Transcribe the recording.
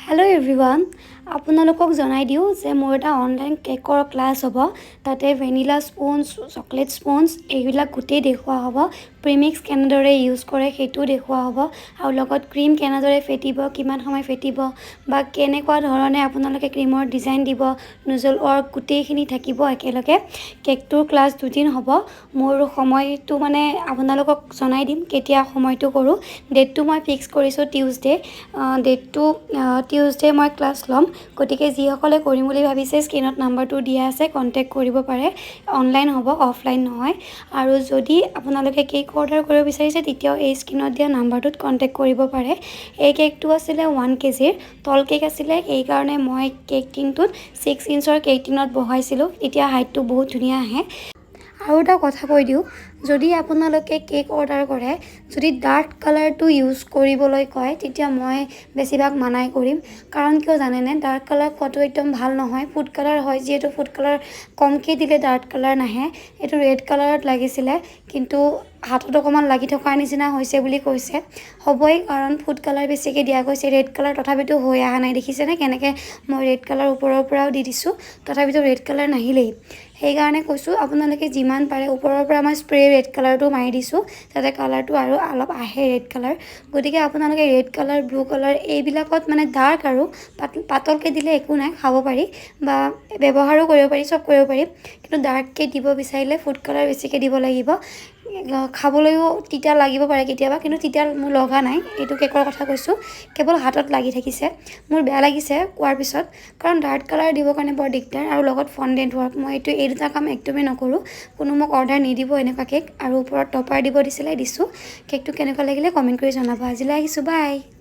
Hello everyone, আপোনালোকক জনাই দিও যে মোৰ এটা অনলাইন কেকৰ ক্লাছ হ'ব তাতে ভেনিলা স্পঞ্জ চকলেট স্পঞ্জ এইগুলা গুটেই দেখুৱা হ'ব প্ৰিমিক্স কেনেদৰে ইউজ কৰে সেইটো দেখুৱা হ'ব আৰু লগত ক্ৰীম কেনেদৰে ফেটিব কিমান সময় ফেটিব বা কেনেকুৱা ধৰণে আপোনালোকে ক্ৰীমৰ ডিজাইন দিব নজল ৱৰ্ক গুটেইখিনি থাকিব একেলগে কেকটোৰ ক্লাছ দুদিন হ'ব মোৰ সময়টো মানে আপোনালোকক জনাই দিম কেতিয়া সময়টো কৰো ডেটটো মই ফিক্স কৰিছো টিউজডে ডেটটো টিউজডে মই ক্লাছ লম গতিকে যিসকলে কৰিম বুলি ভাবিছে স্ক্ৰিনত নাম্বাৰটো দিয়া আছে কন্টেক্ট কৰিব পাৰে অনলাইন হ'ব অফলাইন নহয় আৰু যদি আপোনালোকে কেক অৰ্ডাৰ কৰিব বিচাৰিছে তেতিয়াও এই স্ক্ৰিনত দিয়া নাম্বাৰটোত কন্টেক্ট কৰিব পাৰে এই কেকটো আছিল 1 কেজিৰ তল কেক আছিল এই কাৰণে মই কেক টিনটোত 6 ইঞ্চৰ কেক টিনত বহাইছিলো এতিয়া হাইটটো বহুত ধুনীয়া আহে আৰু এটা কথা কৈ দিও যদি আপোনালোকে কেক অৰ্ডাৰ কৰে যদি ডাৰ্ক কালাৰটো ইউজ কৰিবলৈ কয় তেতিয়া মই বেছিভাগ মানাই কৰিম কাৰণ কিয় জানেনে ডাৰ্ক কালাৰ ফটো একদম ভাল নহয় ফুড কালাৰ হয় যেটো ফুড কালাৰ কমকে দিলে ডাৰ্ক কালাৰ নাহে এটো ৰেড কালাৰত লাগিছিল কিন্তু হাতত অকমান লাগি থকা নিচিনা হৈছে বুলি কৈছে হবই কাৰণ ফুড কালাৰ বেছিকে দিয়া গৈছে ৰেড কালাৰ তথাপিতো হৈ আহা নাই দেখিছে নে কেনেকে মই ৰেড কালাৰ ওপৰৰ পৰাও দি দিছো তথাপিতো ৰেড কালাৰ নাহিলেই সেই কাৰণে কৈছো আপোনালোকে যিমান পাৰে ওপৰৰ পৰা মই স্প্ৰে ৰেড কালাৰটো মাৰি দিছো যাতে কালাৰটো আৰু অলপ আহে ৰেড কালাৰ গতিকে আপোনালোকে ৰেড কালাৰ ব্লু কালাৰ এইবিলাকত মানে ডাৰ্ক আৰু পাতলকে দিলে একো নাই খাব পাৰি বা ব্যৱহাৰো কৰিব পাৰি সব কৰিব পাৰি কিন্তু ডাৰ্ককে দিব বিচাৰিলে ফুড কালাৰ বেছিকে দিব লাগিব খাবলৈও তিতা লাগিব পাৰে কেতিয়াবা কিন্তু তিতা মোৰ লগা নাই এটো কেকৰ কথা কৈছো কেৱল হাতত লাগি থাকিছে মোৰ বেয়া লাগিছে কোৱাৰ পিছত কাৰণ ডাৰ্ক কালাৰ দিব কাৰণে বৰ দিগদাৰ আৰু লগত ফন্ডেন্ট ৱৰ্ক মই এটো এই দুটা কাম একদমে নকৰো কোনো মোক অৰ্ডাৰ নিদিব এনেকা কেক আৰু ওপৰত টপাৰ দিব দিছিলে দিছো কেকটো কেনেকুৱা লাগিলে কমেন্ট কৰি জনাবা আজিলৈ আহিছো বাই